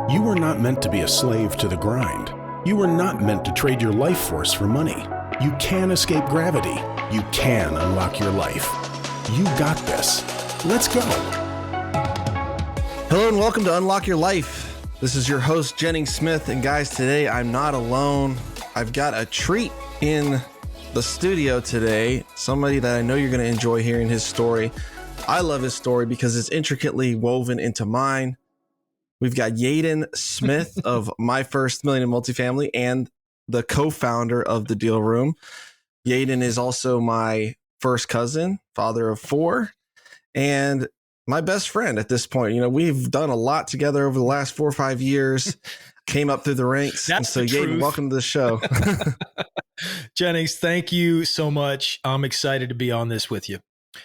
You were not meant to be a slave to the grind. You were not meant to trade your life force for money. You can escape gravity. You can unlock your life. You got this. Let's go. Hello and welcome to Unlock Your Life. This is your host, Yeadon Smith. And guys, today I'm not alone. I've got a treat in the studio today. Somebody that I know you're going to enjoy hearing his story. I love his story because it's intricately woven into mine. We've got Yeadon Smith of My First Million in Multifamily and the co-founder of The Deal Room. Yeadon is also my first cousin, father of four, and my best friend at this point. You know, we've done a lot together over the last 4 or 5 years, came up through the ranks. That's and so Yeadon, welcome to the show. Jennings, thank you so much. I'm excited to be on this with you,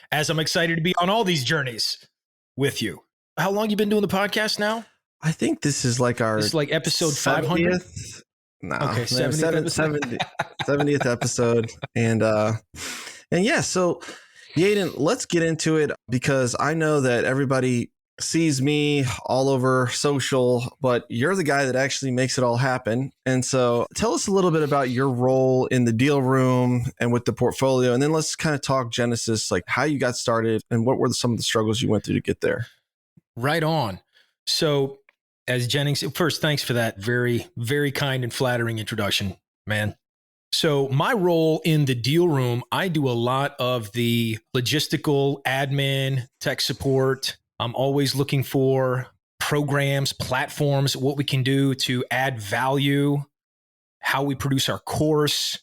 as I'm excited to be on all these journeys with you. How long you been doing the podcast now? I think this is like our... This is like episode 500? No. Okay, 70th episode. And yeah, so Yeadon, let's get into it because I know that everybody sees me all over social, but you're the guy that actually makes it all happen. And so tell us a little bit about your role in the Deal Room and with the portfolio. And then let's kind of talk Genesis, like how you got started and what were some of the struggles you went through to get there. Right on. So as Jennings, first, thanks for that very, very kind and flattering introduction, man. So my role in the Deal Room, I do a lot of the logistical, admin, tech support. I'm always looking for programs, platforms, what we can do to add value, how we produce our course,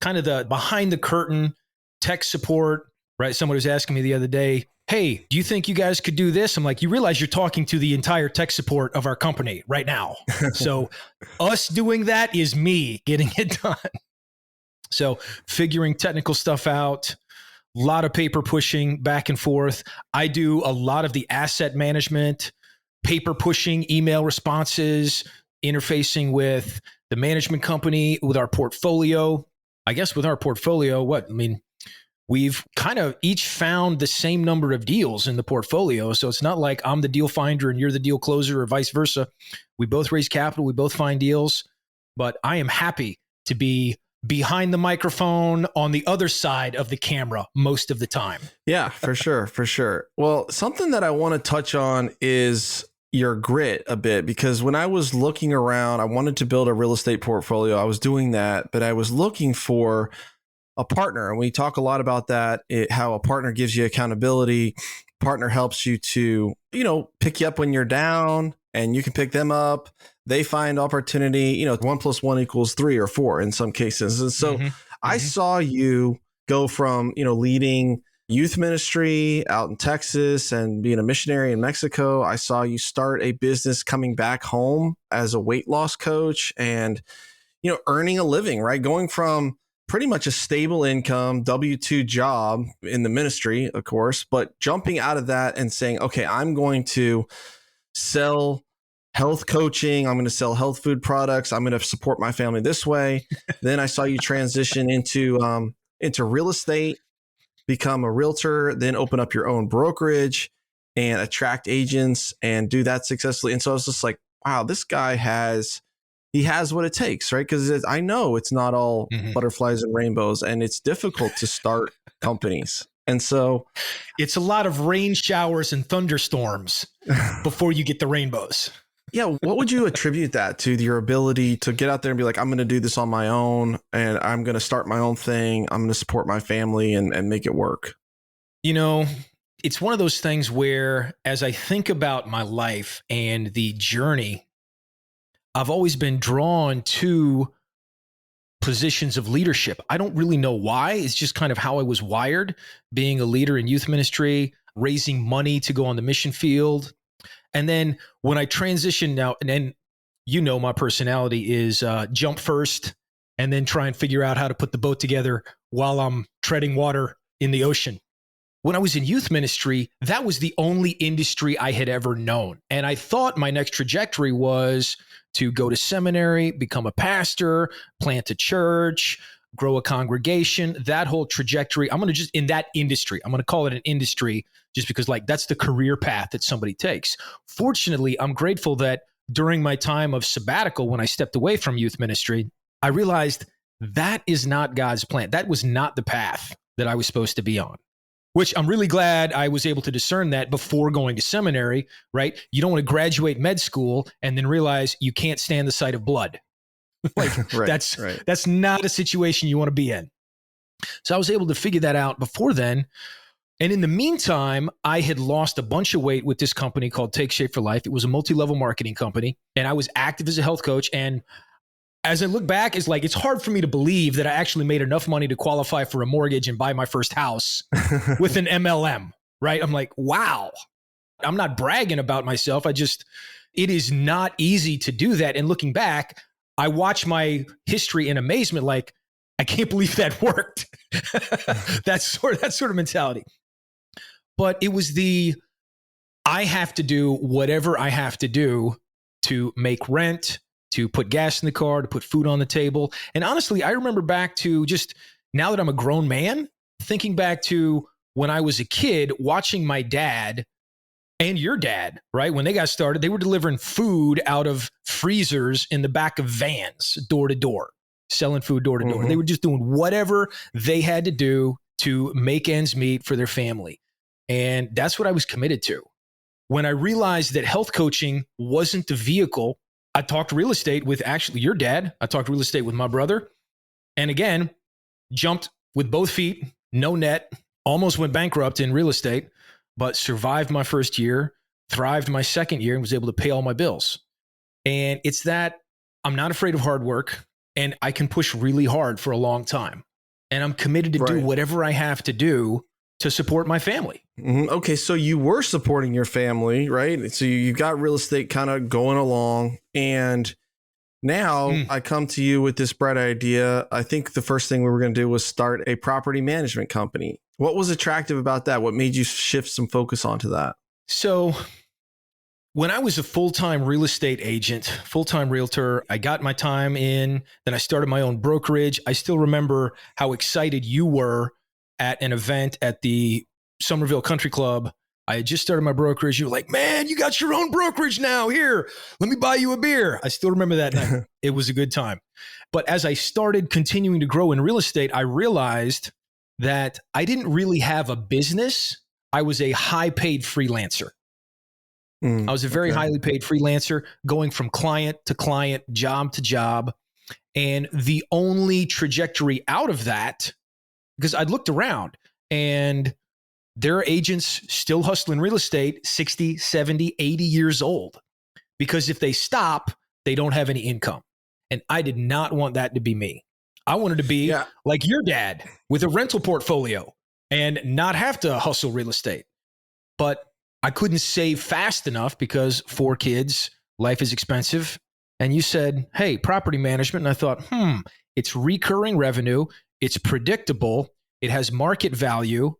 kind of the behind the curtain tech support, right? Someone was asking me the other day, hey, do you think you guys could do this? I'm like, you realize you're talking to the entire tech support of our company right now. So us doing that is me getting it done. So figuring technical stuff out, a lot of paper pushing back and forth. I do a lot of the asset management, paper pushing, email responses, interfacing with the management company, with our portfolio. I guess with our portfolio, we've kind of each found the same number of deals in the portfolio. So it's not like I'm the deal finder and you're the deal closer or vice versa. We both raise capital. We both find deals. But I am happy to be behind the microphone on the other side of the camera most of the time. Yeah, for sure. For sure. Well, something that I want to touch on is your grit a bit, because when I was looking around, I wanted to build a real estate portfolio. I was doing that, but I was looking for a partner. And we talk a lot about that, how a partner gives you accountability. Partner helps you to, pick you up when you're down and you can pick them up. They find opportunity, 1 + 1 = 3 or 4 in some cases. And so I saw you go from, leading youth ministry out in Texas and being a missionary in Mexico. I saw you start a business coming back home as a weight loss coach and, earning a living, right? Going from pretty much a stable income, W-2 job in the ministry, of course, but jumping out of that and saying, okay, I'm going to sell health coaching. I'm going to sell health food products. I'm going to support my family this way. Then I saw you transition into real estate, become a realtor, then open up your own brokerage and attract agents and do that successfully. And so I was just like, wow, this guy has what it takes, right? Because I know it's not all butterflies and rainbows, and it's difficult to start companies. And so it's a lot of rain showers and thunderstorms before you get the rainbows. Yeah. What would you attribute that to, your ability to get out there and be like, I'm going to do this on my own and I'm going to start my own thing. I'm going to support my family and make it work. It's one of those things where as I think about my life and the journey, I've always been drawn to positions of leadership. I don't really know why. It's just kind of how I was wired, being a leader in youth ministry, raising money to go on the mission field. And then when I transitioned now, and then my personality is jump first and then try and figure out how to put the boat together while I'm treading water in the ocean. When I was in youth ministry, that was the only industry I had ever known. And I thought my next trajectory was to go to seminary, become a pastor, plant a church, grow a congregation, that whole trajectory. I'm going to just, in that industry, I'm going to call it an industry just because that's the career path that somebody takes. Fortunately, I'm grateful that during my time of sabbatical, when I stepped away from youth ministry, I realized that is not God's plan. That was not the path that I was supposed to be on, which I'm really glad I was able to discern that before going to seminary, right? You don't want to graduate med school and then realize you can't stand the sight of blood. Like Right, that's not a situation you want to be in. So I was able to figure that out before then. And in the meantime, I had lost a bunch of weight with this company called Take Shape for Life. It was a multi-level marketing company, and I was active as a health coach. And as I look back, it's hard for me to believe that I actually made enough money to qualify for a mortgage and buy my first house with an MLM, right? I'm like, wow. I'm not bragging about myself. it is not easy to do that. And looking back, I watch my history in amazement, like, I can't believe that worked. that sort of mentality. But it was I have to do whatever I have to do to make rent, to put gas in the car, to put food on the table. And honestly, I remember back to just now that I'm a grown man, thinking back to when I was a kid, watching my dad and your dad, right? When they got started, they were delivering food out of freezers in the back of vans, door to door, selling food door to door. They were just doing whatever they had to do to make ends meet for their family. And that's what I was committed to. When I realized that health coaching wasn't the vehicle, I talked real estate with actually your dad. I talked real estate with my brother. And again, jumped with both feet, no net, almost went bankrupt in real estate, but survived my first year, thrived my second year, and was able to pay all my bills. And it's that I'm not afraid of hard work, and I can push really hard for a long time. And I'm committed to do whatever I have to do to support my family. Okay, so you were supporting your family, right? So you got real estate kind of going along, and now I come to you with this bright idea. I think the first thing we were going to do was start a property management company. What was attractive about that? What made you shift some focus onto that? So when I was a full-time real estate agent, full-time realtor, I got my time in, then I started my own brokerage. I still remember how excited you were at an event at the Somerville Country Club. I had just started my brokerage. You were like, man, you got your own brokerage now. Here, let me buy you a beer. I still remember that night. It was a good time. But as I started continuing to grow in real estate, I realized that I didn't really have a business. I was a high-paid freelancer. I was a very highly paid freelancer, going from client to client, job to job. And the only trajectory out of that, because I'd looked around and there are agents still hustling real estate 60, 70, 80 years old, because if they stop, they don't have any income. And I did not want that to be me. I wanted to be like your dad with a rental portfolio and not have to hustle real estate. But I couldn't save fast enough because 4 kids, life is expensive. And you said, hey, property management. And I thought, it's recurring revenue. It's predictable. It has market value.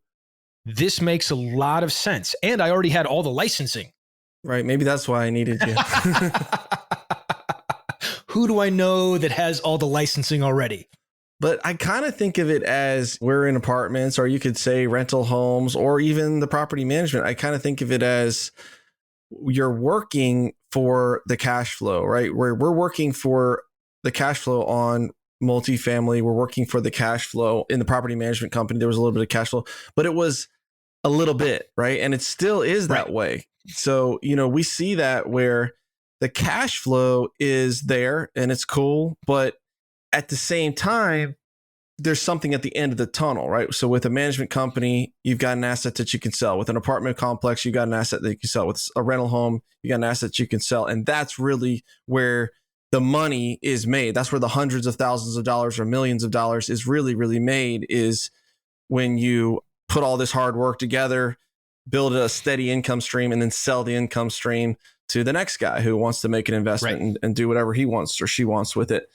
This makes a lot of sense. And I already had all the licensing. Right. Maybe that's why I needed you. Who do I know that has all the licensing already? But I kind of think of it as we're in apartments, or you could say rental homes, or even the property management. I kind of think of it as you're working for the cash flow, right? We're working for the cash flow on multifamily. We're working for the cash flow in the property management company. There was a little bit of cash flow, but it was a little bit, right? And it still is that way. So, we see that where the cash flow is there and it's cool, but at the same time, there's something at the end of the tunnel, right? So with a management company, you've got an asset that you can sell. With an apartment complex, you got an asset that you can sell. With a rental home, you got an asset you can sell. And that's really where the money is made. That's where the hundreds of thousands of dollars or millions of dollars is really, really made, is when you put all this hard work together, build a steady income stream, and then sell the income stream to the next guy who wants to make an investment and do whatever he wants or she wants with it.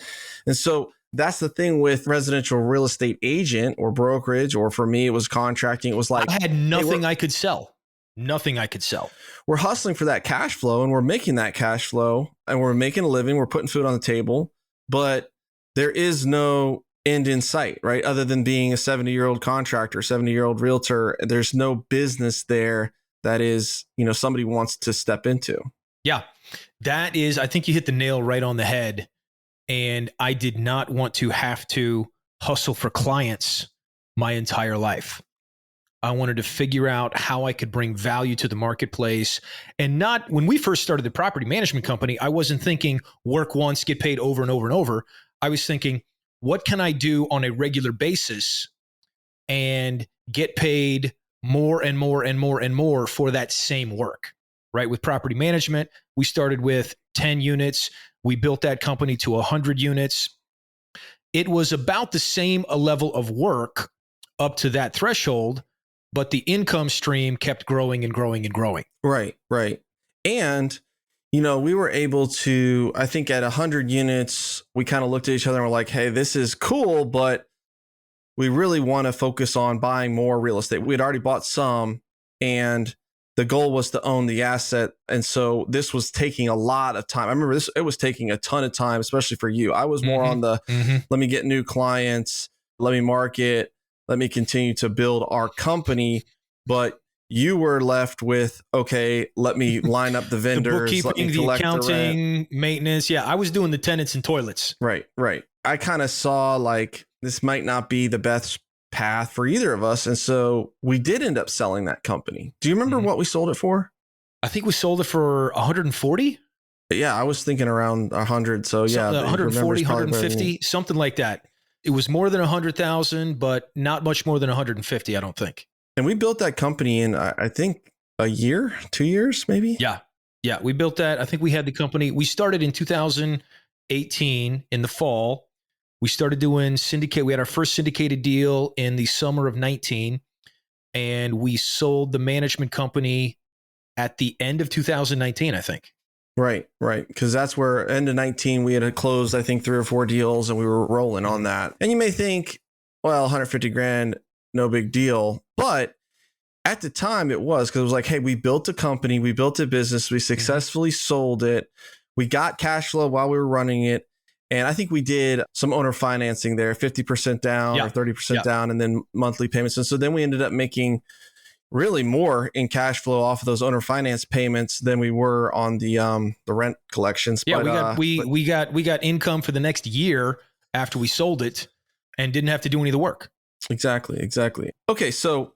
And so that's the thing with residential real estate agent or brokerage, or for me, it was contracting. It was like, I had nothing I could sell. Nothing I could sell. We're hustling for that cash flow, and we're making that cash flow, and we're making a living. We're putting food on the table, but there is no end in sight, right? Other than being a 70-year-old contractor, 70-year-old realtor, there's no business there that is, somebody wants to step into. Yeah. That is, I think you hit the nail right on the head. And I did not want to have to hustle for clients my entire life. I wanted to figure out how I could bring value to the marketplace. And not when we first started the property management company, I wasn't thinking work once, get paid over and over and over. I was thinking, what can I do on a regular basis and get paid more and more and more and more for that same work, right? With property management, we started with 10 units. We built that company to 100 units. It was about the same level of work up to that threshold, but the income stream kept growing and growing and growing. Right, right. And, we were able to, I think at 100 units, we kind of looked at each other and were like, hey, this is cool, but we really want to focus on buying more real estate. We had already bought some, and the goal was to own the asset. And so this was taking a lot of time. I remember it was taking a ton of time, especially for you. I was more on the, let me get new clients, let me market, let me continue to build our company. But you were left with, okay, let me line up the vendors, the bookkeeping, the accounting, maintenance. Yeah, I was doing the tenants and toilets. Right, right. I kind of saw like this might not be the best path for either of us. And so we did end up selling that company. Do you remember what we sold it for? I think we sold it for 140. Yeah, I was thinking around 100. So yeah, 140, 150, something like that. It was more than 100,000, but not much more than 150, I don't think. And we built that company in, I think, a year, 2 years, maybe. Yeah. Yeah. We built that. I think we had the company. We started in 2018 in the fall. We started doing syndicate. We had our first syndicated deal in the summer of 19, and we sold the management company at the end of 2019, I think. Right, right. Because that's where end of 19, we had closed, I think, 3 or 4 deals, and we were rolling on that. And you may think, well, 150 grand, no big deal. But at the time it was, because it was like, hey, we built a company, we built a business, we successfully sold it. We got cash flow while we were running it. And I think we did some owner financing there, 50% down or 30% down, and then monthly payments. And so then we ended up making really more in cash flow off of those owner finance payments than we were on the rent collections. Yeah, but, we got income for the next year after we sold it and didn't have to do any of the work. Exactly. Okay, so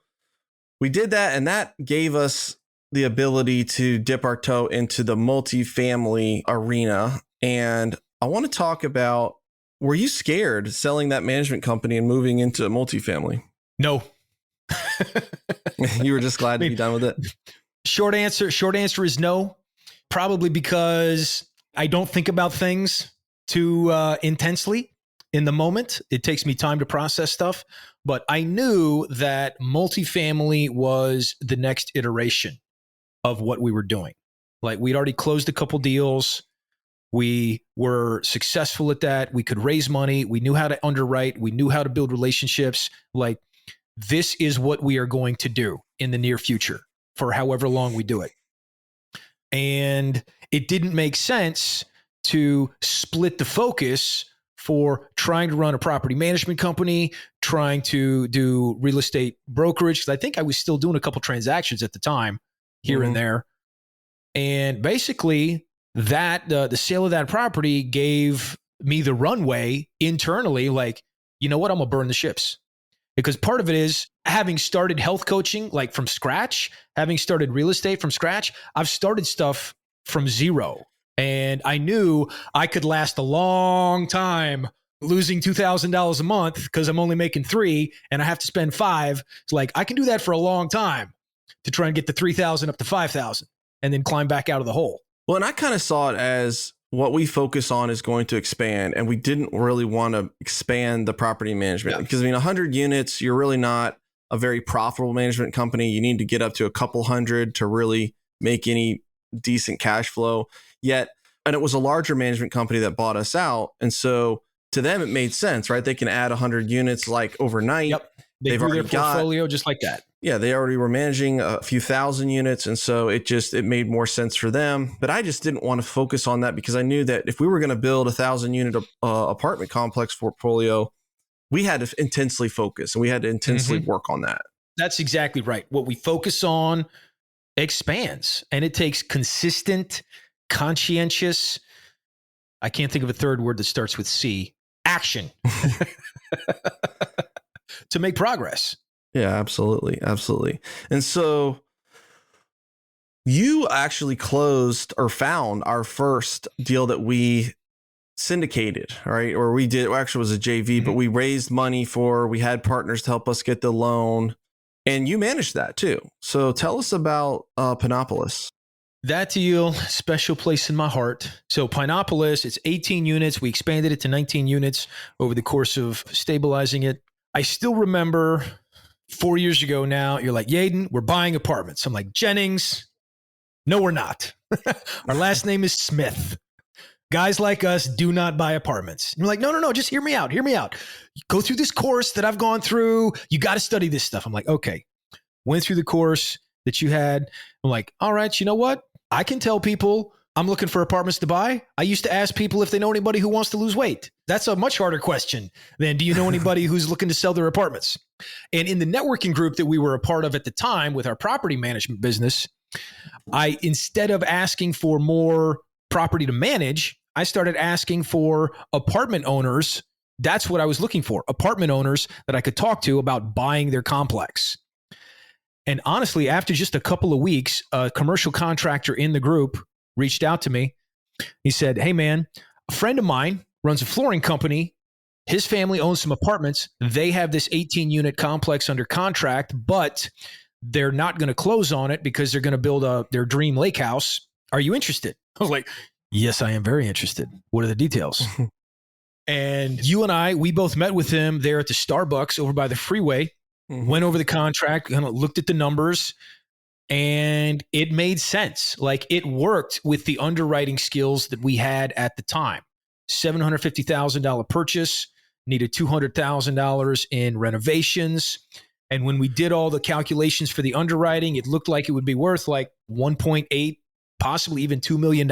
we did that, and that gave us the ability to dip our toe into the multifamily arena. And I want to talk about, were you scared selling that management company and moving into multifamily? No. You were just glad to be done with it? Short answer is no. Probably because I don't think about things too intensely in the moment. It takes me time to process stuff. But I knew that multifamily was the next iteration of what we were doing. Like, we'd already closed a couple deals. We were successful at that. We could raise money. We knew how to underwrite. We knew how to build relationships. Like, this is what we are going to do in the near future for however long we do it. And it didn't make sense to split the focus for trying to run a property management company, trying to do real estate brokerage. Because I think I was still doing a couple transactions at the time here and there. And basically that the sale of that property gave me the runway internally. Like, you know what? I'm going to burn the ships. Because part of it is having started health coaching, like from scratch, having started real estate from scratch, I've started stuff from zero. And I knew I could last a long time losing $2,000 a month because I'm only making $3 and I have to spend $5. It's like, I can do that for a long time to try and get the $3,000 up to $5,000 and then climb back out of the hole. Well, and I kind of saw it as what we focus on is going to expand, and we didn't really want to expand the property management because 100 units, you're really not a very profitable management company. You need to get up to a couple hundred to really make any decent cash flow yet. And it was a larger management company that bought us out. And so to them, it made sense, right? They can add 100 units like overnight. Yep. They've grew their portfolio just like that. Yeah, they already were managing a few thousand units. And so it made more sense for them. But I just didn't want to focus on that because I knew that if we were going to build a 1,000-unit apartment complex portfolio, we had to intensely focus and we had to intensely work on that. That's exactly right. What we focus on expands, and it takes consistent conscientious, I can't think of a third word that starts with C, action to make progress. Yeah, absolutely. Absolutely. And so you actually closed or found our first deal that we syndicated, right? Or we did, well, actually it was a JV, but we raised money we had partners to help us get the loan, and you managed that too. So tell us about Pinopolis. That deal, special place in my heart. So Pinopolis, it's 18 units. We expanded it to 19 units over the course of stabilizing it. I still remember 4 years ago now, you're like, Yeadon, we're buying apartments. I'm like, Jennings, no, we're not. Our last name is Smith. Guys like us do not buy apartments. And you're like, no, just hear me out. Hear me out. Go through this course that I've gone through. You got to study this stuff. I'm like, okay. Went through the course that you had. I'm like, all right, you know what? I can tell people I'm looking for apartments to buy. I used to ask people if they know anybody who wants to lose weight. That's a much harder question than do you know anybody who's looking to sell their apartments? And in the networking group that we were a part of at the time with our property management business, instead of asking for more property to manage, I started asking for apartment owners. That's what I was looking for, apartment owners that I could talk to about buying their complex. And honestly, after just a couple of weeks, a commercial contractor in the group reached out to me. He said, hey, man, a friend of mine runs a flooring company. His family owns some apartments. They have this 18-unit complex under contract, but they're not going to close on it because they're going to build their dream lake house. Are you interested? I was like, yes, I am very interested. What are the details? And you and we both met with him there at the Starbucks over by the freeway. Went over the contract, kind of looked at the numbers, and it made sense. Like it worked with the underwriting skills that we had at the time. $750,000 purchase, needed $200,000 in renovations. And when we did all the calculations for the underwriting, it looked like it would be worth like 1.8, possibly even $2 million.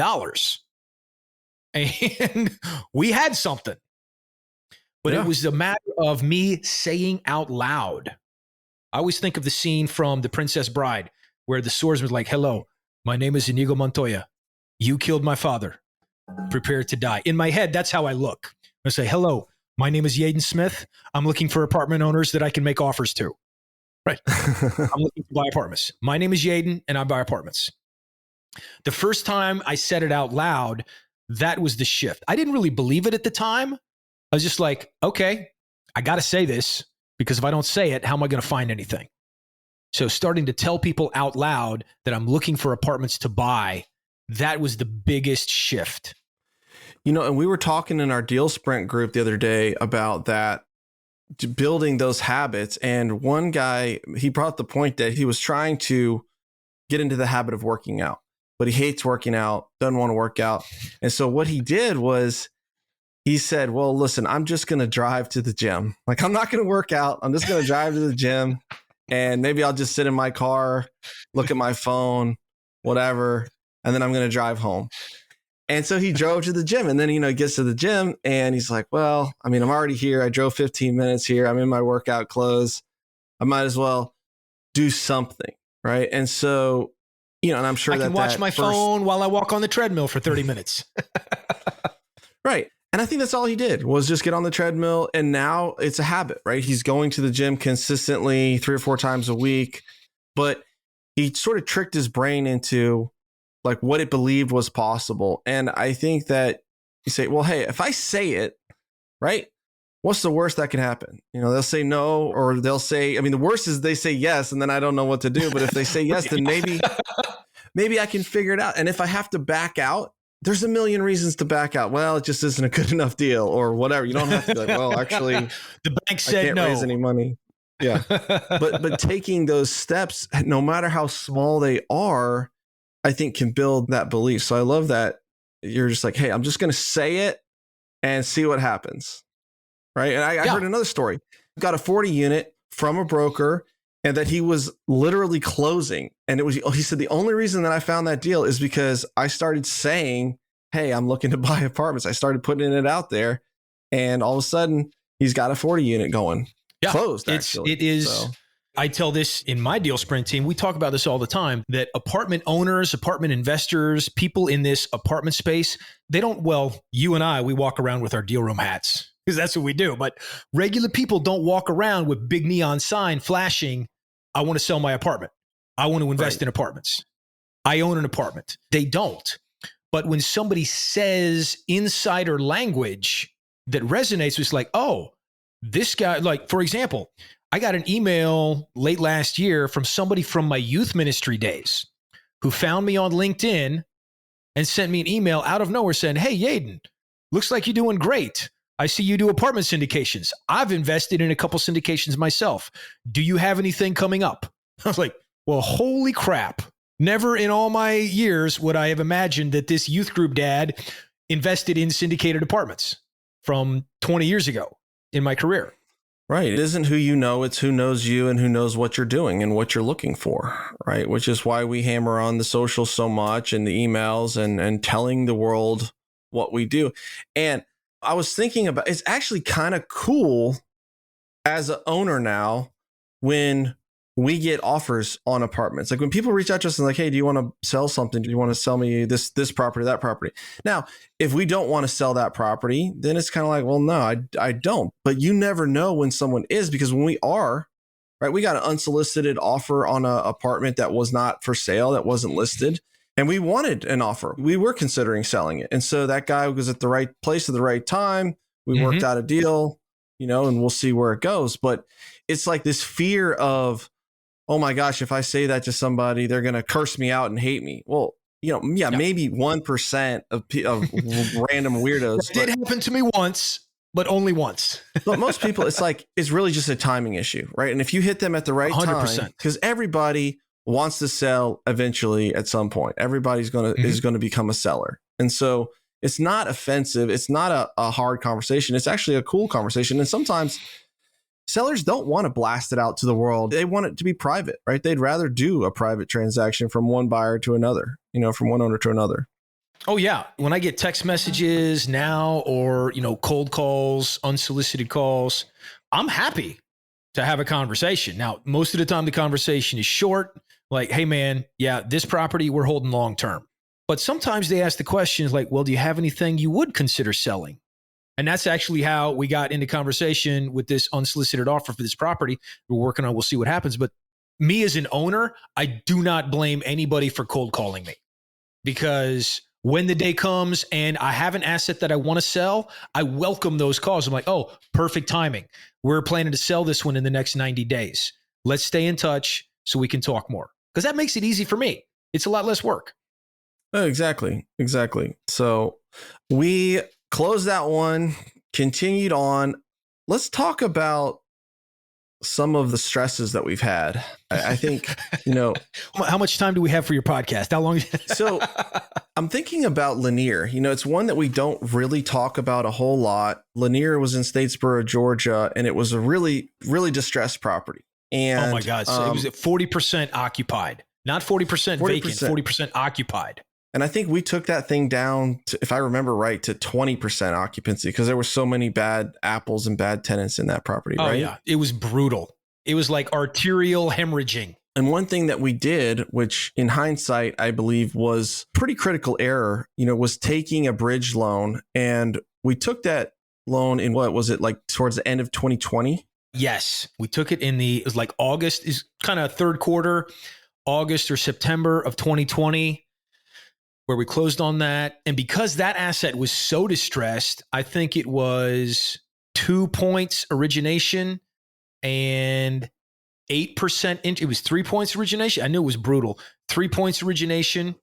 And we had something. But it was a matter of me saying out loud. I always think of the scene from The Princess Bride where the swordsman's like, hello, my name is Inigo Montoya. You killed my father. Prepare to die. In my head, that's how I look. I say, hello, my name is Yeadon Smith. I'm looking for apartment owners that I can make offers to. Right. I'm looking to buy apartments. My name is Yeadon and I buy apartments. The first time I said it out loud, that was the shift. I didn't really believe it at the time. I was just like, okay, I got to say this because if I don't say it, how am I going to find anything? So starting to tell people out loud that I'm looking for apartments to buy, that was the biggest shift. You know, and we were talking in our deal sprint group the other day about that, building those habits. And one guy, he brought the point that he was trying to get into the habit of working out, but he hates working out, doesn't want to work out. And so what he did was he said, well, listen, I'm just going to drive to the gym. Like, I'm not going to work out. I'm just going to drive to the gym and maybe I'll just sit in my car, look at my phone, whatever. And then I'm going to drive home. And so he drove to the gym and then, he gets to the gym and he's like, well, I mean, I'm already here. I drove 15 minutes here. I'm in my workout clothes. I might as well do something. Right. And so, and I'm sure I can watch my phone while I walk on the treadmill for 30 minutes. Right. And I think that's all he did was just get on the treadmill. And now it's a habit, right? He's going to the gym consistently 3 or 4 times a week, but he sort of tricked his brain into like what it believed was possible. And I think that you say, well, hey, if I say it, right, what's the worst that can happen? They'll say no, or they'll say, the worst is they say yes, and then I don't know what to do. But if they say yes, then maybe I can figure it out. And if I have to back out, there's a million reasons to back out. Well, it just isn't a good enough deal or whatever. You don't have to be like, well, actually, the bank said I can't raise any money. Yeah. But taking those steps, no matter how small they are, I think can build that belief. So I love that you're just like, hey, I'm just going to say it and see what happens. Right. And I heard another story. Got a 40 unit from a broker and that he was literally closing. And he said, the only reason that I found that deal is because I started saying, hey, I'm looking to buy apartments. I started putting it out there and all of a sudden he's got a 40 unit going. Closed, actually. It is. I tell this in my deal sprint team. We talk about this all the time, that apartment owners, apartment investors, people in this apartment space, they don't, well, you and I, we walk around with our deal room hats because that's what we do. But regular people don't walk around with big neon sign flashing, I want to sell my apartment. I want to invest in apartments. I own an apartment. They don't. But when somebody says insider language that resonates, it's like, oh, this guy, like, for example, I got an email late last year from somebody from my youth ministry days who found me on LinkedIn and sent me an email out of nowhere saying, hey, Yeadon, looks like you're doing great. I see you do apartment syndications. I've invested in a couple syndications myself. Do you have anything coming up? I was like, well, holy crap. Never in all my years would I have imagined that this youth group dad invested in syndicated apartments from 20 years ago in my career. Right. It isn't who you know, it's who knows you and who knows what you're doing and what you're looking for, right? Which is why we hammer on the social so much and the emails and telling the world what we do. And I was thinking about, it's actually kind of cool as an owner now when we get offers on apartments. Like when people reach out to us and like, hey, do you want to sell something? Do you want to sell me this property, that property? Now, if we don't want to sell that property, then it's kind of like, well, no, I don't. But you never know when someone is, because when we are, right, we got an unsolicited offer on an apartment that was not for sale, that wasn't listed. And we wanted an offer. We were considering selling it. And so that guy was at the right place at the right time. We worked out a deal, and we'll see where it goes. But it's like this fear of, oh my gosh, if I say that to somebody, they're going to curse me out and hate me. Well, maybe 1% of random weirdos. It did happen to me once, but only once. But most people, it's really just a timing issue, right? And if you hit them at the right 100%. Time, because everybody wants to sell eventually at some point. Everybody's is going to become a seller. And so it's not offensive. It's not a hard conversation. It's actually a cool conversation. And sometimes sellers don't want to blast it out to the world. They want it to be private, right? They'd rather do a private transaction from one buyer to another, from one owner to another. Oh, yeah. When I get text messages now or, cold calls, unsolicited calls, I'm happy to have a conversation. Now, most of the time the conversation is short, like, hey, man, yeah, this property we're holding long term. But sometimes they ask the questions like, well, do you have anything you would consider selling? And that's actually how we got into conversation with this unsolicited offer for this property we're working on. We'll see what happens. But me as an owner, I do not blame anybody for cold calling me, because when the day comes and I have an asset that I want to sell, I welcome those calls. I'm like, oh, perfect timing. We're planning to sell this one in the next 90 days. Let's stay in touch so we can talk more, because that makes it easy for me. It's a lot less work. Oh, exactly. So we closed that one, continued on. Let's talk about some of the stresses that we've had. I think, How much time do we have for your podcast? How long? So I'm thinking about Lanier. It's one that we don't really talk about a whole lot. Lanier was in Statesboro, Georgia, and it was a really, really distressed property. And oh my God. So it was at 40% occupied, not 40% vacant, 40% occupied. And I think we took that thing down to, if I remember right, to 20% occupancy because there were so many bad apples and bad tenants in that property, right? Oh, yeah. It was brutal. It was like arterial hemorrhaging. And one thing that we did, which in hindsight, I believe was pretty critical error, was taking a bridge loan. And we took that loan in what was it, like towards the end of 2020? Yes. We took it it was like August, is kind of third quarter, August or September of 2020. Where we closed on that. And because that asset was so distressed, I think it was 2 points origination and 8%. It was 3 points origination. I knew it was brutal. 3 points origination.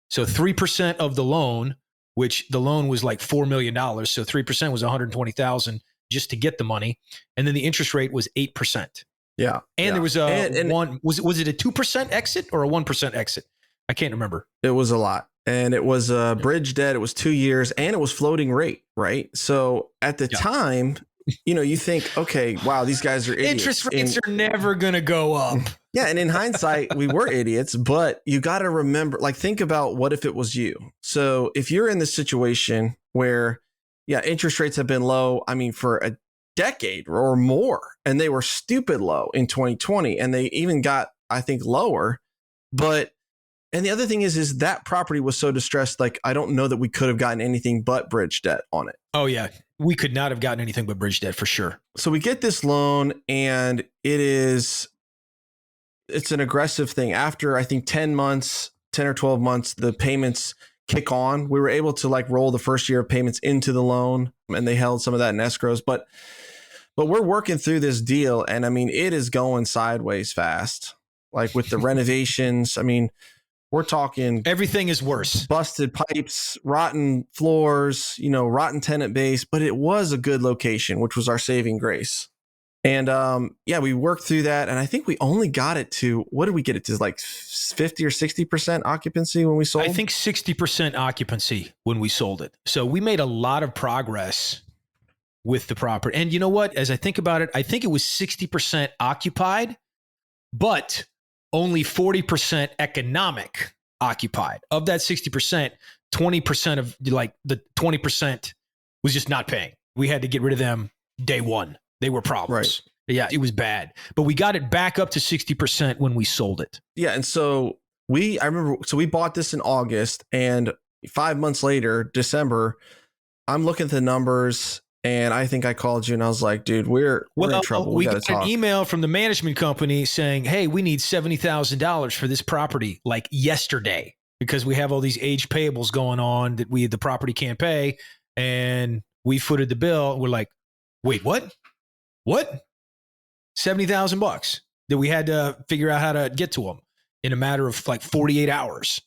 So 3% of the loan, which the loan was like $4 million. So 3% was $120,000 just to get the money. And then the interest rate was 8%. Yeah. And there was was it a 2% exit or a 1% exit? I can't remember. It was a lot. And it was a bridge debt. It was 2 years and it was floating rate, right? So at the time, you think, okay, wow, these guys are idiots. Interest rates are never going to go up. Yeah. And in hindsight, we were idiots, but you got to remember, think about what if it was you? So if you're in this situation where, interest rates have been low, for a decade or more. And they were stupid low in 2020. And they even got, I think, lower. But, and the other thing is that property was so distressed, like, I don't know that we could have gotten anything but bridge debt on it. Oh, yeah. We could not have gotten anything but bridge debt for sure. So we get this loan, and it's an aggressive thing. After, I think, 10 or 12 months, the payments kick on. We were able to like roll the first year of payments into the loan, and they held some of that in escrows. But we're working through this deal, and I mean, it is going sideways fast. Like with the renovations, I mean, we're talking everything is worse. Busted pipes, rotten floors, rotten tenant base, but it was a good location, which was our saving grace. And we worked through that. And I think we only got it to, what did we get it to? Like 50 or 60% occupancy when we sold? I think 60% occupancy when we sold it. So we made a lot of progress with the property. And you know what? As I think about it, I think it was 60% occupied, but only 40% economic occupied. Of that 60%, 20% of like the 20% was just not paying. We had to get rid of them day one. They were problems. Right. Yeah, it was bad. But we got it back up to 60% when we sold it. Yeah. And so we bought this in August, and 5 months later, December, I'm looking at the numbers, and I think I called you and I was like, dude, we're in trouble. We got an email from the management company saying, hey, we need $70,000 for this property like yesterday, because we have all these aged payables going on that the property can't pay. And we footed the bill. We're like, wait, what? 70,000 bucks that we had to figure out how to get to them in a matter of like 48 hours.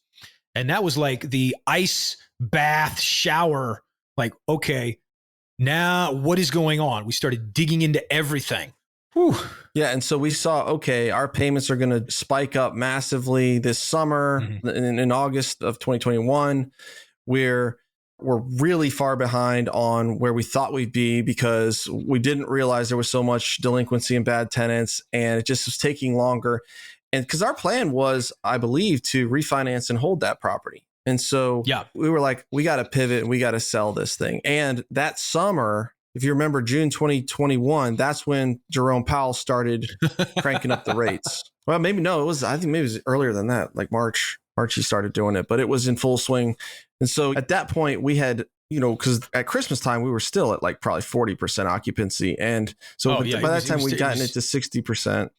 And that was like the ice bath shower. Like, okay, now what is going on? We started digging into everything. Whew. Yeah. And so we saw, okay, our payments are going to spike up massively this summer. Mm-hmm. In August of 2021, we're really far behind on where we thought we'd be, because we didn't realize there was so much delinquency and bad tenants, and it just was taking longer. And because our plan was, I believe, to refinance and hold that property. And so we were like, we got to pivot and we got to sell this thing. And that summer, if you remember, June 2021, that's when Jerome Powell started cranking up the rates. Well, maybe no, I think maybe it was earlier than that, like March he started doing it, but it was in full swing. And so at that point we had, because at Christmas time we were still at like probably 40% occupancy. And so by that time we'd gotten it to 60%,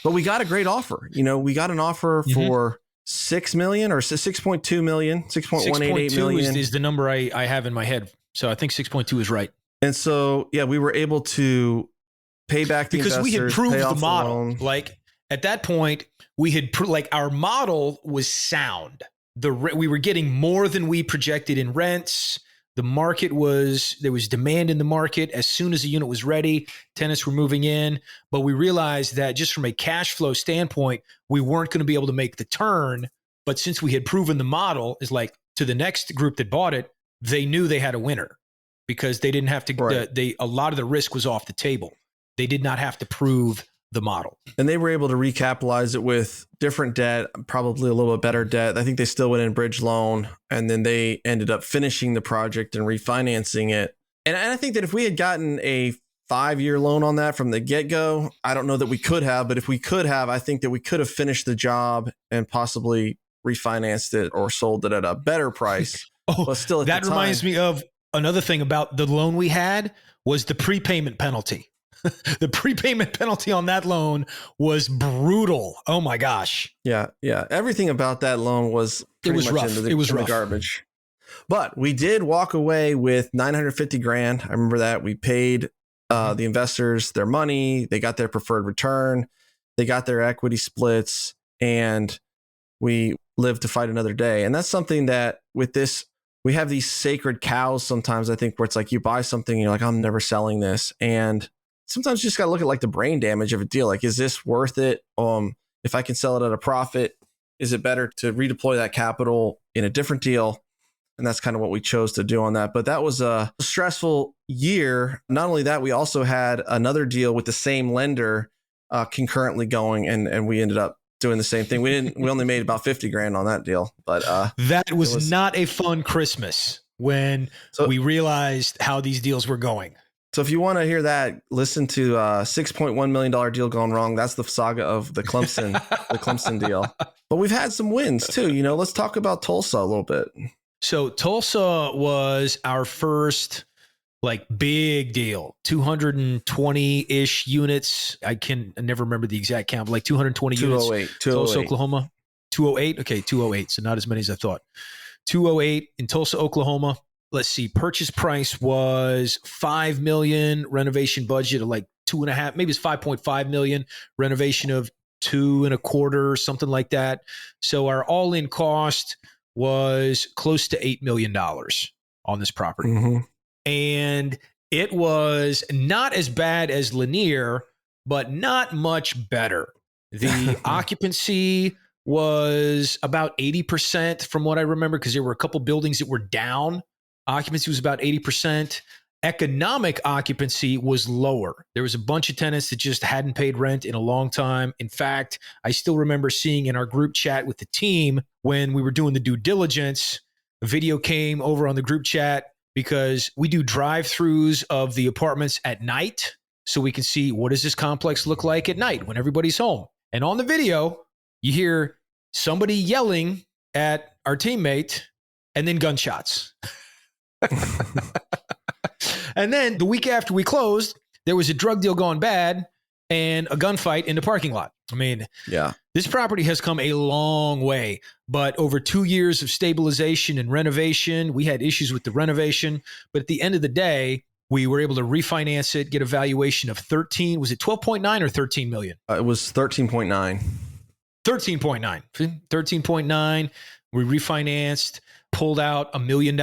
but we got a great offer. We got an offer for $6 million or 6.2 million, 6.188 million is the number I have in my head. So I think 6.2 is right. And so, we were able to pay back the investors, because we had proved pay the off model. Like at that point, we had our model was sound. We were getting more than we projected in rents. The market there was demand in the market. As soon as the unit was ready, tenants were moving in. But we realized that just from a cash flow standpoint, we weren't going to be able to make the turn. But since we had proven the model, is like to the next group that bought it, they knew they had a winner, because they didn't have to. A lot of the risk was off the table. They did not have to prove the model. And they were able to recapitalize it with different debt, probably a little bit better debt. I think they still went in bridge loan, and then they ended up finishing the project and refinancing it. And I think that if we had gotten a 5-year loan on that from the get-go, I don't know that we could have, but if we could have, I think that we could have finished the job and possibly refinanced it or sold it at a better price. But still, that reminds me of another thing about the loan we had was the prepayment penalty. The prepayment penalty on that loan was brutal. Oh my gosh. Yeah. Everything about that loan was rough. It was rough. Garbage. But we did walk away with $950,000. I remember that. We paid the investors their money. They got their preferred return. They got their equity splits, and we lived to fight another day. And that's something that with this, we have these sacred cows sometimes, I think, where it's like you buy something and you're like, I'm never selling this. And sometimes you just got to look at like the brain damage of a deal. Like, is this worth it? If I can sell it at a profit, is it better to redeploy that capital in a different deal? And that's kind of what we chose to do on that. But that was a stressful year. Not only that, we also had another deal with the same lender concurrently going, and we ended up doing the same thing. We only made about $50,000 on that deal, but that was not a fun Christmas when we realized how these deals were going. So if you want to hear that, listen to $6.1 million deal gone wrong. That's the saga of the Clemson deal. But we've had some wins too. Let's talk about Tulsa a little bit. So Tulsa was our first big deal, 220-ish units. I never remember the exact count, but 220 units. 208. Tulsa, Oklahoma. 208. Okay, 208. So not as many as I thought. 208 in Tulsa, Oklahoma. Let's see. Purchase price was $5 million. Renovation budget of $2.5, maybe it's $5.5 million. Renovation of $2.25, something like that. So our all-in cost was close to $8 million on this property. Mm-hmm. And it was not as bad as Lanier, but not much better. The occupancy was about 80% from what I remember, because there were a couple buildings that were down. Occupancy was about 80%. Economic occupancy was lower. There was a bunch of tenants that just hadn't paid rent in a long time. In fact, I still remember seeing in our group chat with the team when we were doing the due diligence, a video came over on the group chat because we do drive-throughs of the apartments at night so we can see what does this complex look like at night when everybody's home. And on the video, you hear somebody yelling at our teammate and then gunshots. And then the week after we closed, there was a drug deal gone bad and a gunfight in the parking lot. I mean, yeah, this property has come a long way, but over 2 years of stabilization and renovation, we had issues with the renovation. But at the end of the day, we were able to refinance it, get a valuation of 13. Was it 12.9 or 13 million? It was 13.9. 13.9. 13.9. We refinanced, pulled out $1 million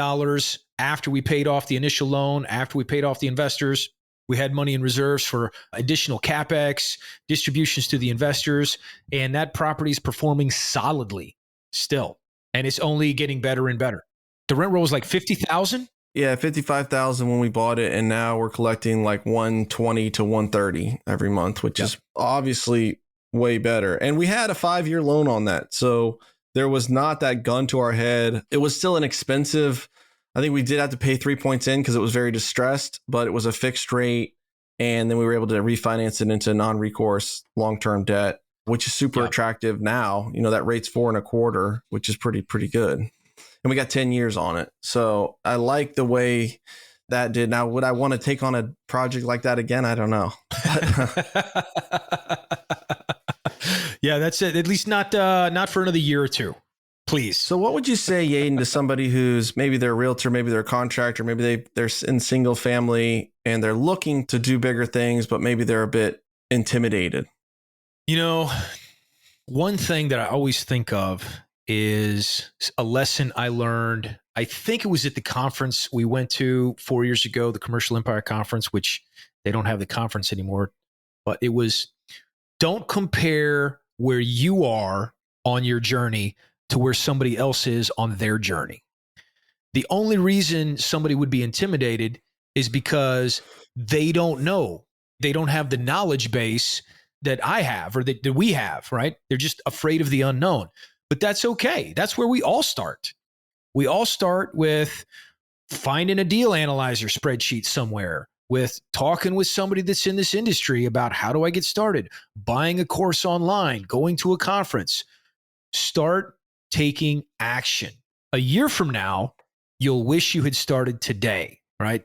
after we paid off the initial loan, after we paid off the investors. We had money in reserves for additional CapEx, distributions to the investors, and that property is performing solidly still. And it's only getting better and better. The rent roll was $50,000. Yeah, $55,000 when we bought it, and now we're collecting $120 to $130 every month, which is obviously way better. And we had a 5-year loan on that, so there was not that gun to our head. It was still an expensive. I think we did have to pay 3 points in because it was very distressed, but it was a fixed rate. And then we were able to refinance it into non-recourse long-term debt, which is super attractive now. That rate's 4.25%, which is pretty good. And we got 10 years on it. So I like the way that did. Now, would I want to take on a project like that again? I don't know. Yeah, that's it. At least not for another year or two. Please. So what would you say, Yeadon, to somebody who's maybe they're a realtor, maybe they're a contractor, maybe they're in single family and they're looking to do bigger things, but maybe they're a bit intimidated? One thing that I always think of is a lesson I learned. I think it was at the conference we went to 4 years ago, the Commercial Empire Conference, which they don't have the conference anymore. But it was, don't compare where you are on your journey to where somebody else is on their journey. The only reason somebody would be intimidated is because they don't know. They don't have the knowledge base that I have or that we have, right? They're just afraid of the unknown. But that's okay. That's where we all start. We all start with finding a deal analyzer spreadsheet somewhere, with talking with somebody that's in this industry about how do I get started, buying a course online, going to a conference. Start taking action. A year from now, you'll wish you had started today, right?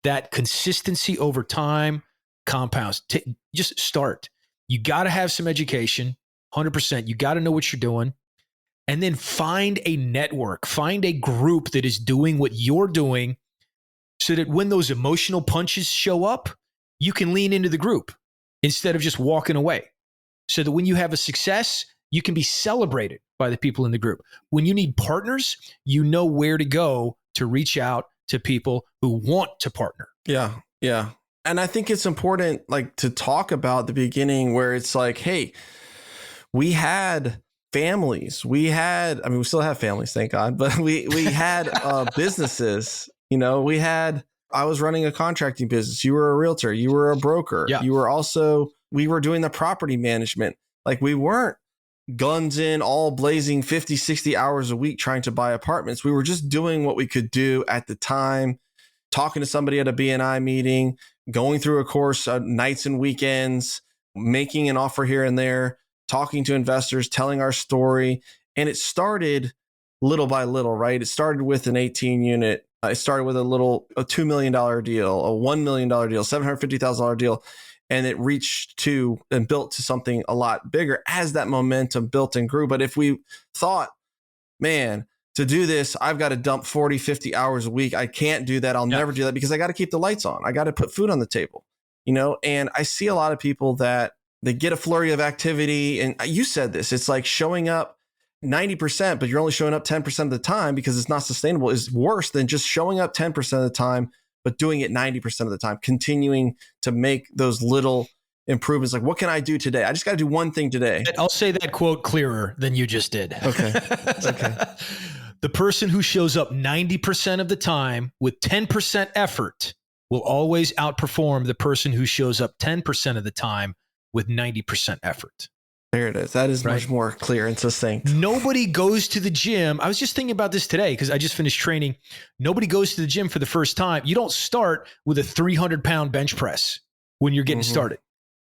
That consistency over time compounds. Just start. You got to have some education, 100%. You got to know what you're doing. And then find a network, find a group that is doing what you're doing so that when those emotional punches show up, you can lean into the group instead of just walking away. So that when you have a success, you can be celebrated by the people in the group. When you need partners, you know where to go to reach out to people who want to partner. Yeah. Yeah. And I think it's important to talk about the beginning where it's hey, we had families. We still have families, thank God, but we had businesses, I was running a contracting business. You were a realtor, you were a broker. Yeah. We were doing the property management. We weren't guns in, all blazing 50, 60 hours a week trying to buy apartments. We were just doing what we could do at the time, talking to somebody at a BNI meeting, going through a course nights and weekends, making an offer here and there, talking to investors, telling our story. And it started little by little, right? It started with an 18 unit. It started with a $2 million deal, a $1 million deal, $750,000 deal. And it reached to and built to something a lot bigger as that momentum built and grew. But if we thought, man, to do this, I've got to dump 40, 50 hours a week. I can't do that. I'll never do that because I got to keep the lights on. I got to put food on the table, and I see a lot of people that they get a flurry of activity. And you said this, it's like showing up 90%, but you're only showing up 10% of the time because it's not sustainable is worse than just showing up 10% of the time, but doing it 90% of the time, continuing to make those little improvements. Like, what can I do today? I just got to do one thing today. I'll say that quote clearer than you just did. Okay. The person who shows up 90% of the time with 10% effort will always outperform the person who shows up 10% of the time with 90% effort. There it is. That is much more clear and succinct. Nobody goes to the gym. I was just thinking about this today because I just finished training. Nobody goes to the gym for the first time. You don't start with a 300-pound bench press when you're getting started.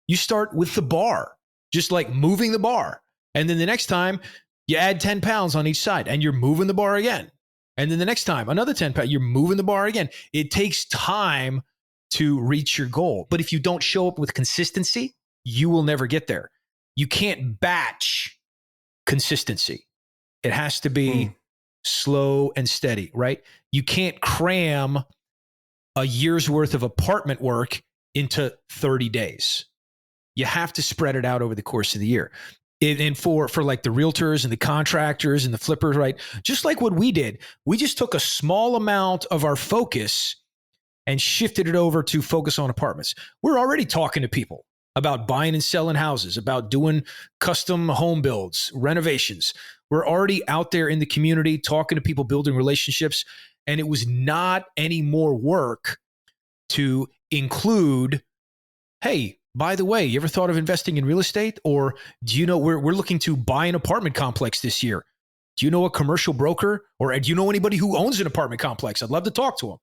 You start with the bar, just like moving the bar. And then the next time you add 10 pounds on each side and you're moving the bar again. And then the next time, another 10 pounds, you're moving the bar again. It takes time to reach your goal. But if you don't show up with consistency, you will never get there. You can't batch consistency. It has to be slow and steady, right? You can't cram a year's worth of apartment work into 30 days. You have to spread it out over the course of the year. And for like the realtors and the contractors and the flippers, right? Just like what we did, we just took a small amount of our focus and shifted it over to focus on apartments. We're already talking to people about buying and selling houses, about doing custom home builds, renovations. We're already out there in the community talking to people, building relationships. And it was not any more work to include, hey, by the way, you ever thought of investing in real estate? Or do you know we're looking to buy an apartment complex this year? Do you know a commercial broker? Or do you know anybody who owns an apartment complex? I'd love to talk to them.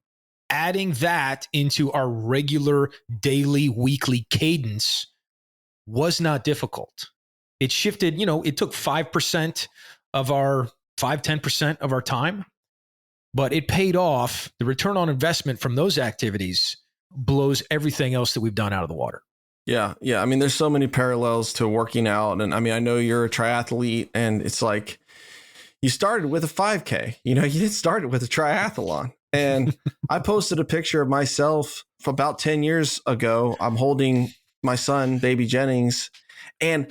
Adding that into our regular daily, weekly cadence was not difficult. It shifted, it took 5% of our 10% of our time, but it paid off. The return on investment from those activities blows everything else that we've done out of the water. Yeah. I mean, there's so many parallels to working out. And I mean, I know you're a triathlete and it's like you started with a 5K, you didn't start it with a triathlon. And I posted a picture of myself from about 10 years ago. I'm holding my son, baby Jennings, and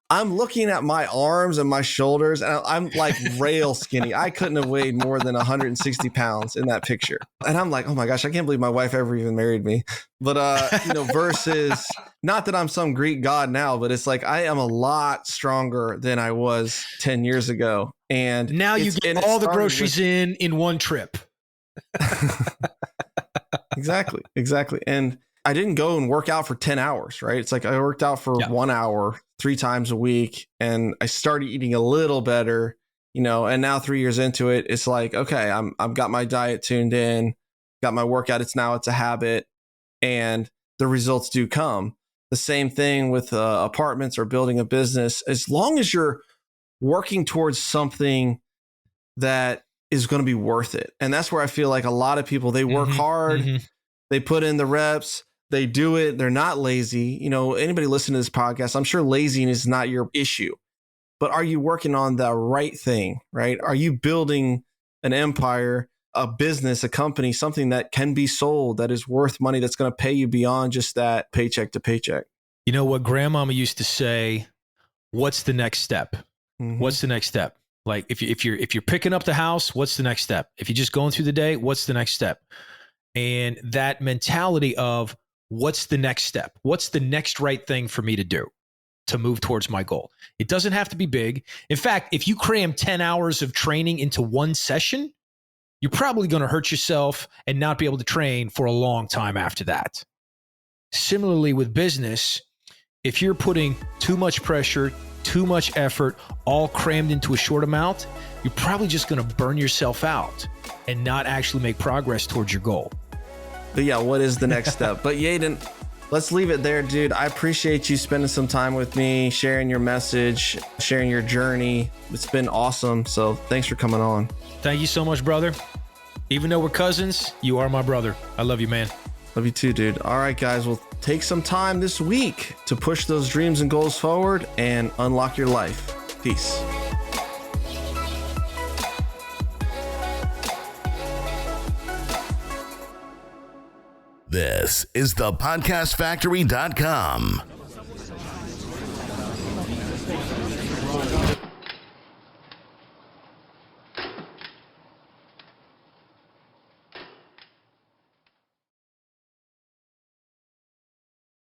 I'm looking at my arms and my shoulders, and I'm like rail skinny. I couldn't have weighed more than 160 pounds in that picture. And I'm like, oh my gosh, I can't believe my wife ever even married me. But, versus not that I'm some Greek god now, but it's like I am a lot stronger than I was 10 years ago. And now you get all the groceries in one trip. Exactly. And I didn't go and work out for 10 hours, right? It's like I worked out for 1 hour 3 times a week, and I started eating a little better, and now 3 years into it, it's like, okay, I've got my diet tuned in, got my workout. It's a habit, and the results do come. The same thing with apartments or building a business. As long as you're working towards something that is going to be worth it. And that's where I feel like a lot of people, they work hard, they put in the reps, they do it. They're not lazy. Anybody listening to this podcast, I'm sure laziness is not your issue, but are you working on the right thing, right? Are you building an empire, a business, a company, something that can be sold, that is worth money, that's going to pay you beyond just that paycheck to paycheck? You know what grandmama used to say, what's the next step? What's the next step? Like if you're picking up the house, what's the next step? If you're just going through the day, what's the next step? And that mentality of what's the next step? What's the next right thing for me to do to move towards my goal? It doesn't have to be big. In fact, if you cram 10 hours of training into one session, you're probably going to hurt yourself and not be able to train for a long time after that. Similarly with business, if you're putting too much pressure, too much effort, all crammed into a short amount, you're probably just going to burn yourself out and not actually make progress towards your goal. But yeah, what is the next step? But Yeadon, let's leave it there, dude. I appreciate you spending some time with me, sharing your message, sharing your journey. It's been awesome. So thanks for coming on. Thank you so much, brother. Even though we're cousins, you are my brother. I love you, man. Love you too, dude. All right, guys. Well, take some time this week to push those dreams and goals forward and unlock your life. Peace. This is thepodcastfactory.com.